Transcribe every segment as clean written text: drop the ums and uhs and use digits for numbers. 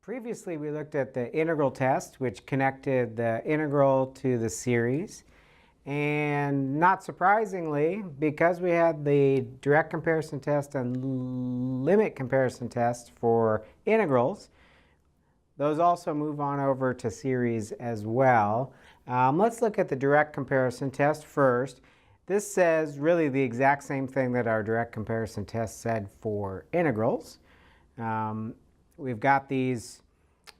Previously, we looked at the integral test, which connected the integral to the series. And not surprisingly, because we had the direct comparison test and limit comparison test for integrals, those also move on over to series as well. Let's look at the direct comparison test first. This says really the exact same thing that our direct comparison test said for integrals. We've got these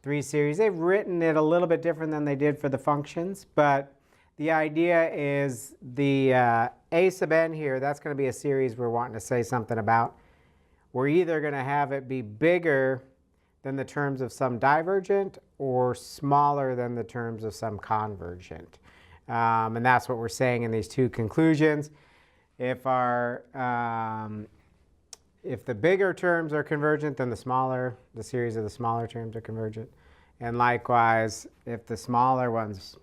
three series. They've written it a little bit different than they did for the functions, but the idea is the a sub n here, that's going to be a series we're wanting to say something about. We're either going to have it be bigger than the terms of some divergent or smaller than the terms of some convergent. And that's what we're saying in these two conclusions. If our if the bigger terms are convergent, then the series of the smaller terms are convergent. And likewise, if the smaller ones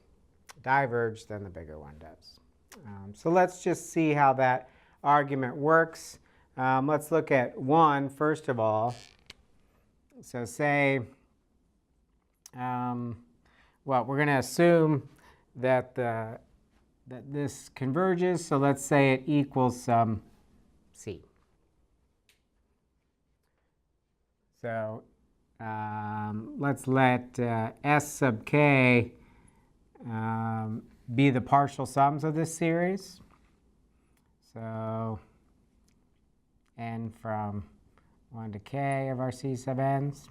diverge, then the bigger one does. So let's just see how that argument works. Let's look at one first of all. So say, well, we're going to assume that this converges. So let's say it equals some c. So let's let S sub k be the partial sums of this series. So n from 1 to k of our c sub n's.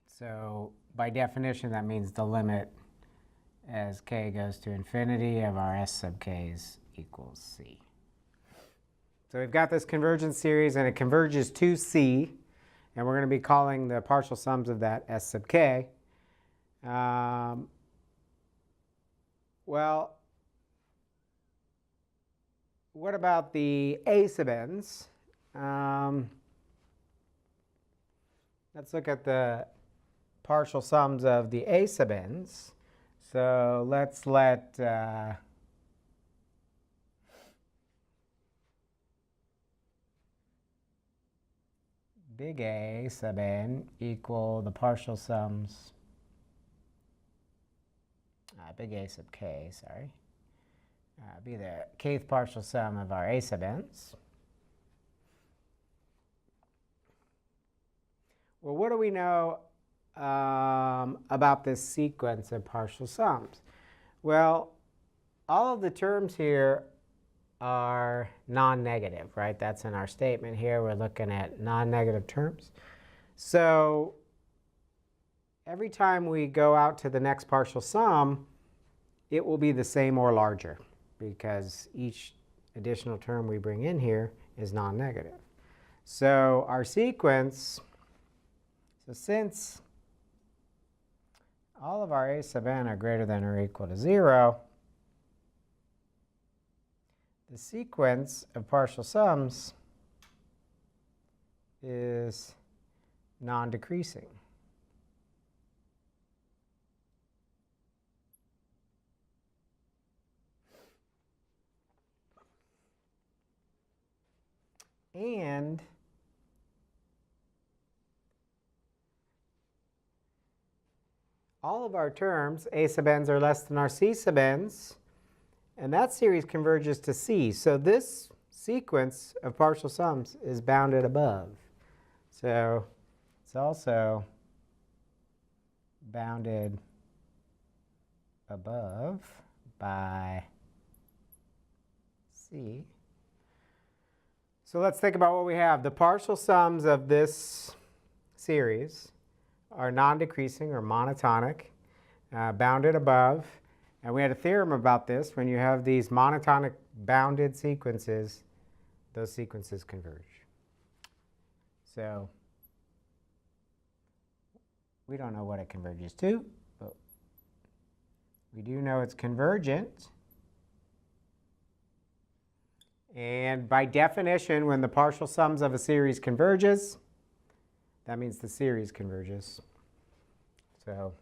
So by definition, that means the limit as k goes to infinity of our S sub k's equals c. So we've got this convergence series, and it converges to c, and we're going to be calling the partial sums of that S sub k. Well, what about the a sub n's? Let's look at the partial sums of the a sub n's. So let's let big A sub n equal the partial sums, big A sub k, sorry, be the kth partial sum of our a sub n's. Well, what do we know about this sequence of partial sums? Well, all of the terms here are non-negative, right? That's in our statement here. We're looking at non-negative terms. So every time we go out to the next partial sum, it will be the same or larger, because each additional term we bring in here is non-negative. So our sequence, so since all of our a sub n are greater than or equal to 0, the sequence of partial sums is non-decreasing. And all of our terms, a sub n's are less than our c sub n's, and that series converges to c. So this sequence of partial sums is bounded above. So it's also bounded above by c. So let's think about what we have. The partial sums of this series are non-decreasing or monotonic, bounded above. And we had a theorem about this. When you have these monotonic bounded sequences, those sequences converge. So we don't know what it converges to, but we do know it's convergent. And by definition, when the partial sums of a series converges, that means the series converges. So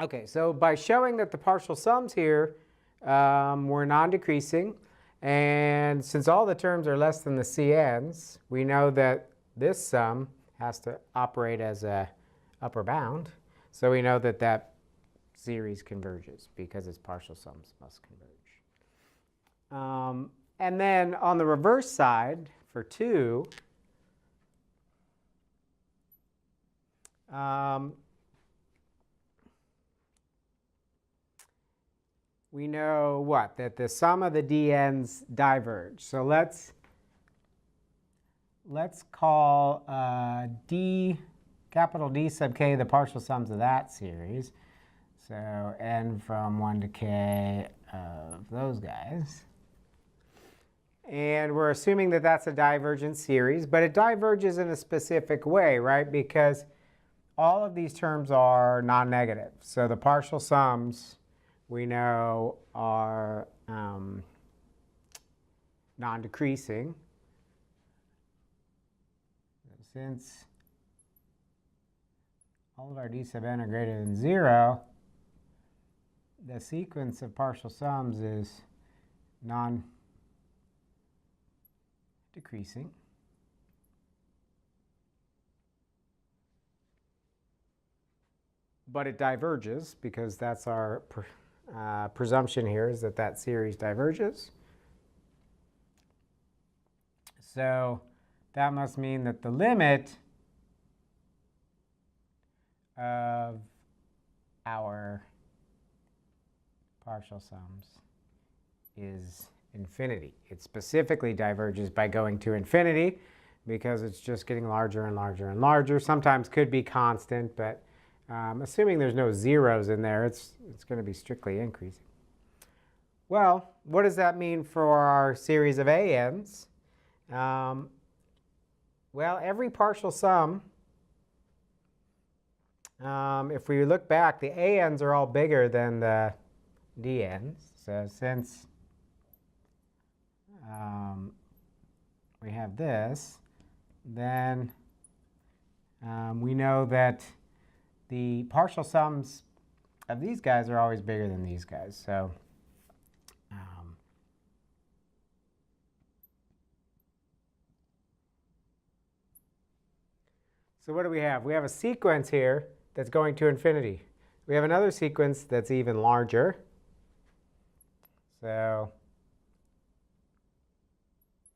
Okay, so by showing that the partial sums here were non-decreasing, and since all the terms are less than the CNs, we know that this sum has to operate as a upper bound. So we know that that series converges because its partial sums must converge. And then on the reverse side, for 2, we know what? That the sum of the dn's diverge. So let's call capital D sub k the partial sums of that series. So n from 1 to k of those guys. And we're assuming that that's a divergent series, but it diverges in a specific way, right? Because all of these terms are non-negative. So the partial sums we know are non-decreasing. Since all of our d sub n are greater than 0, the sequence of partial sums is non-decreasing. But it diverges because that's our presumption here, is that that series diverges. So that must mean that the limit of our partial sums is infinity. It specifically diverges by going to infinity because it's just getting larger and larger and larger. Sometimes could be constant, but assuming there's no zeros in there, it's going to be strictly increasing. Well, what does that mean for our series of ANs? Well, every partial sum, if we look back, the ANs are all bigger than the DNs. So since we have this, then we know that the partial sums of these guys are always bigger than these guys. So so what do we have? We have a sequence here that's going to infinity. We have another sequence that's even larger. So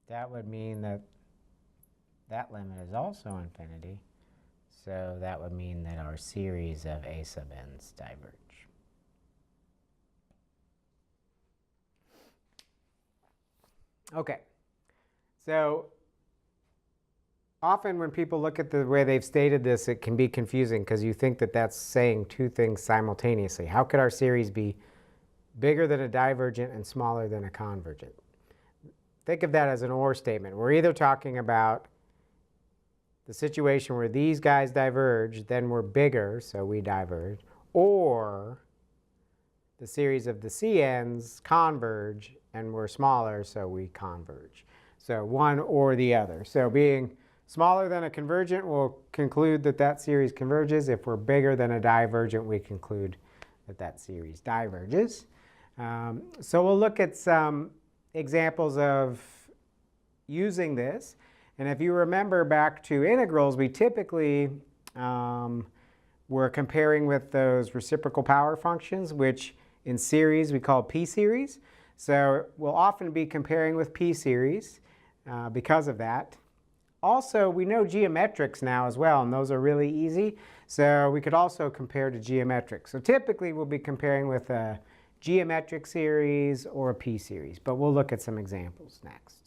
that would mean that that limit is also infinity. So that would mean that our series of a sub n's diverge. Okay. So often when people look at the way they've stated this, it can be confusing because you think that that's saying two things simultaneously. How could our series be bigger than a divergent and smaller than a convergent? Think of that as an or statement. We're either talking about the situation where these guys diverge, then we're bigger, so we diverge, or the series of the CNs converge, and we're smaller, so we converge. So one or the other. So being smaller than a convergent, we'll conclude that that series converges. If we're bigger than a divergent, we conclude that that series diverges. So we'll look at some examples of using this. And if you remember back to integrals, we typically were comparing with those reciprocal power functions, which in series we call p-series. So we'll often be comparing with p-series because of that. Also, we know geometrics now as well, and those are really easy. So we could also compare to geometrics. So typically we'll be comparing with a geometric series or a p-series, but we'll look at some examples next.